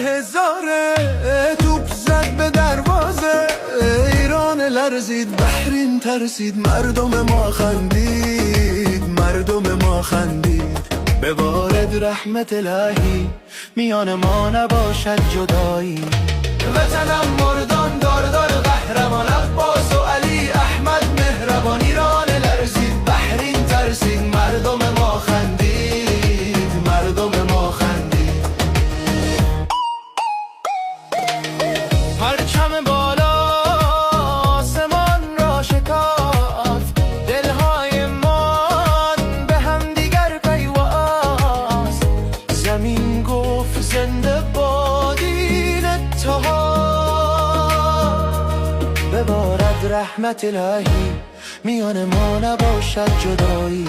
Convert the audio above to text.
هزاره، توپ زد به دروازه، ایران لرزید، بحرین ترسید، مردم ما خندید، مردم ما خندید. ببارد رحمت الهی، میان ما نباشد جدایی. وطنم مردان دار قهرمان، عباس و علی احمد مهربان. ایران لرزید، بحرین ترسید، مردم ما خندید، مردم ما خندید. پرچم بالا آسمان را شکافت، دلهای من به هم دیگر پیوست. زمین گفت زنده باد این اتحاد. ببارد رحمت الهی، میان ما نباشد جدایی.